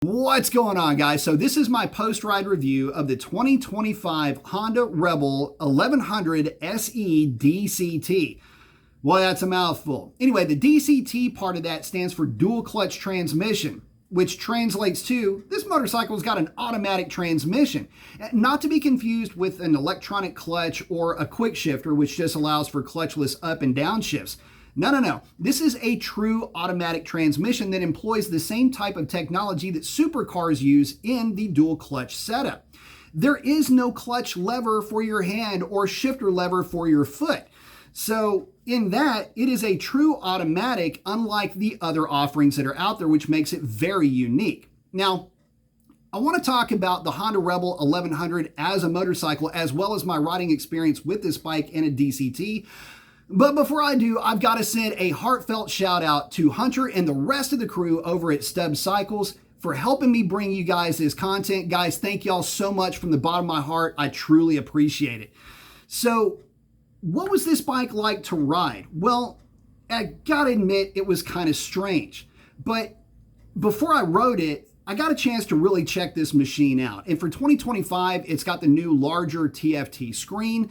What's going on, guys? So this is my post-ride review of the 2025 Honda Rebel 1100 SE DCT. Well, that's a mouthful. Anyway, the DCT part of that stands for dual clutch transmission, which translates to this motorcycle's got an automatic transmission. Not to be confused with an electronic clutch or a quick shifter, which just allows for clutchless up and down shifts. No. This is a true automatic transmission that employs the same type of technology that supercars use in the dual clutch setup. There is no clutch lever for your hand or shifter lever for your foot. So in that, it is a true automatic, unlike the other offerings that are out there, which makes it very unique. Now, I want to talk about the Honda Rebel 1100 as a motorcycle, as well as my riding experience with this bike and a DCT. But before I do, I've got to send a heartfelt shout out to Hunter and the rest of the crew over at Stubbs Cycles for helping me bring you guys this content. Guys, thank y'all so much from the bottom of my heart. I truly appreciate it. So, what was this bike like to ride? Well, I gotta admit, it was kind of strange. But before I rode it, I got a chance to really check this machine out. And for 2025, it's got the new larger TFT screen.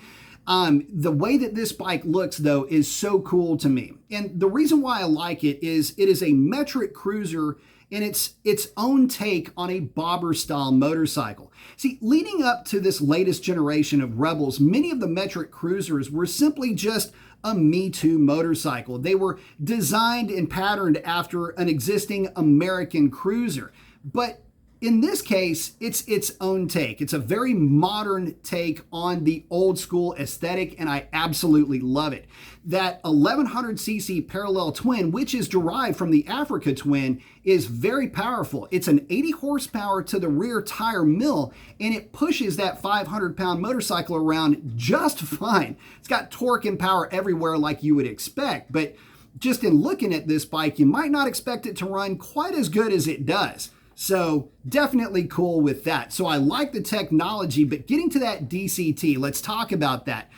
The way that this bike looks, though, is so cool to me. And the reason why I like it is a metric cruiser and it's own take on a bobber style motorcycle. See, leading up to this latest generation of Rebels, many of the metric cruisers were simply just a Me Too motorcycle. They were designed and patterned after an existing American cruiser. But in this case, it's its own take. It's a very modern take on the old school aesthetic, and I absolutely love it. That 1100cc parallel twin, which is derived from the Africa twin, is very powerful. It's an 80 horsepower to the rear tire mill, and it pushes that 500-pound motorcycle around just fine. It's got torque and power everywhere like you would expect, but just in looking at this bike, you might not expect it to run quite as good as it does. So definitely cool with that. So I like the technology, but getting to that DCT, let's talk about that.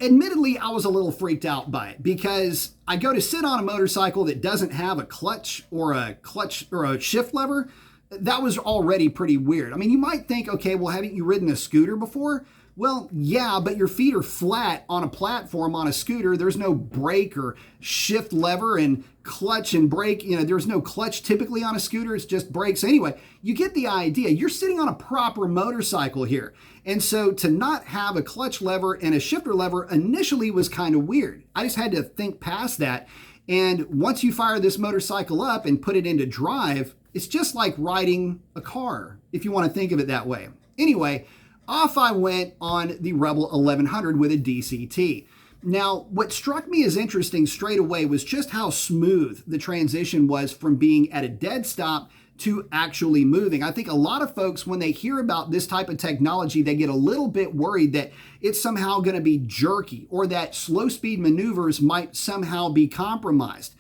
Admittedly, I was a little freaked out by it because I go to sit on a motorcycle that doesn't have a clutch or a shift lever. That was already pretty weird. I mean, you might think, okay, well, haven't you ridden a scooter before? Well, yeah, but your feet are flat on a platform on a scooter. There's no brake or shift lever and clutch and brake. You know, there's no clutch typically on a scooter. It's just brakes. Anyway, you get the idea. You're sitting on a proper motorcycle here. And so to not have a clutch lever and a shifter lever initially was kind of weird. I just had to think past that. And once you fire this motorcycle up and put it into drive, it's just like riding a car, if you want to think of it that way. Anyway, off I went on the Rebel 1100 with a DCT. Now, what struck me as interesting straight away was just how smooth the transition was from being at a dead stop to actually moving. I think a lot of folks, when they hear about this type of technology, they get a little bit worried that it's somehow going to be jerky or that slow speed maneuvers might somehow be compromised.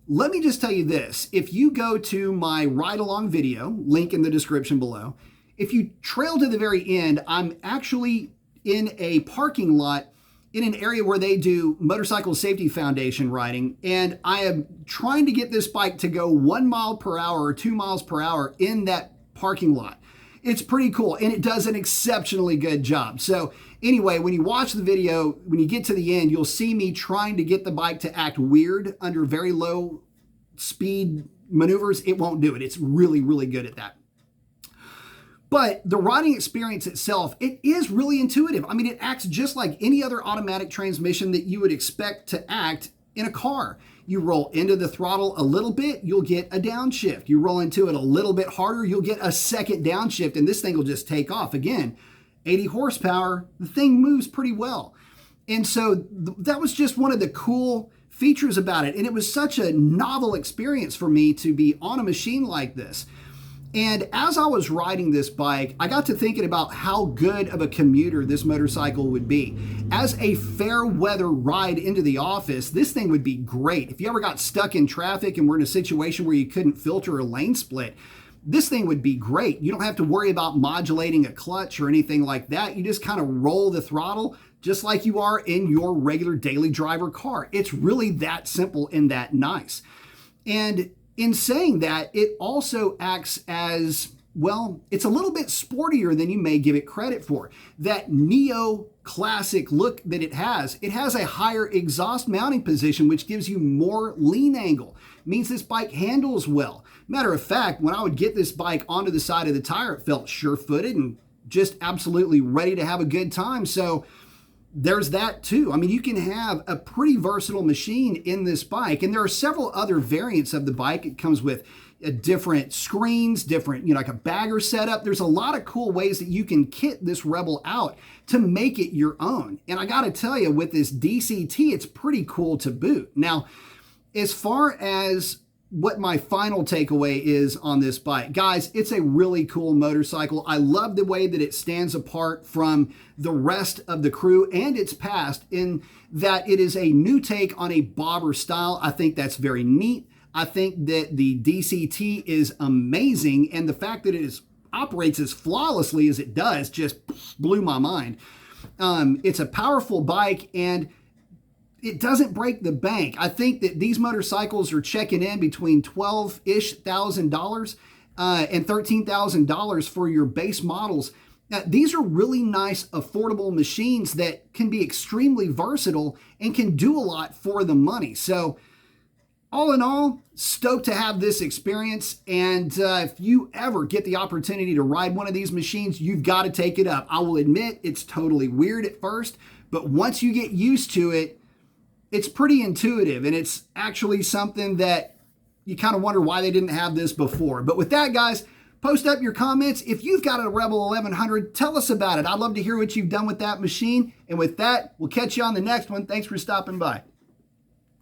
Let me just tell you this. If you go to my ride along video, link in the description below, if you trail to the very end, I'm actually in a parking lot in an area where they do Motorcycle Safety Foundation riding, and I am trying to get this bike to go 1 mile per hour or 2 miles per hour in that parking lot. It's pretty cool, and it does an exceptionally good job. So anyway, when you watch the video, when you get to the end, you'll see me trying to get the bike to act weird under very low speed maneuvers. It won't do it. It's really, really good at that. But the riding experience itself, it is really intuitive. I mean, it acts just like any other automatic transmission that you would expect to act in a car. You roll into the throttle a little bit, you'll get a downshift. You roll into it a little bit harder, you'll get a second downshift, and this thing will just take off. Again, 80 horsepower, the thing moves pretty well. And so that was just one of the cool features about it. And it was such a novel experience for me to be on a machine like this. And as I was riding this bike, I got to thinking about how good of a commuter this motorcycle would be. As a fair weather ride into the office, this thing would be great. If you ever got stuck in traffic and were in a situation where you couldn't filter a lane split, this thing would be great. You don't have to worry about modulating a clutch or anything like that. You just kind of roll the throttle just like you are in your regular daily driver car. It's really that simple and that nice. And In saying that, it also acts as, well, it's a little bit sportier than you may give it credit for. That neo-classic look that it has a higher exhaust mounting position, which gives you more lean angle. It means this bike handles well. Matter of fact, when I would get this bike onto the side of the tire, it felt sure-footed and just absolutely ready to have a good time. So there's that too. I mean, you can have a pretty versatile machine in this bike, and there are several other variants of the bike. It comes with different screens, different, like a bagger setup. There's a lot of cool ways that you can kit this Rebel out to make it your own. And I got to tell you, with this DCT, it's pretty cool to boot. Now, as far as what my final takeaway is on this bike, guys, it's a really cool motorcycle. I love the way that it stands apart from the rest of the crew and its past, in that it is a new take on a bobber style. I think that's very neat. I think that the DCT is amazing, and the fact that it operates as flawlessly as it does just blew my mind. It's a powerful bike, and it doesn't break the bank. I think that these motorcycles are checking in between $12,000-ish and $13,000 for your base models. Now, these are really nice, affordable machines that can be extremely versatile and can do a lot for the money. So all in all, stoked to have this experience. And if you ever get the opportunity to ride one of these machines, you've got to take it up. I will admit it's totally weird at first, but once you get used to it, it's pretty intuitive, and it's actually something that you kind of wonder why they didn't have this before. But with that, guys, post up your comments. If you've got a Rebel 1100, tell us about it. I'd love to hear what you've done with that machine. And with that, we'll catch you on the next one. Thanks for stopping by.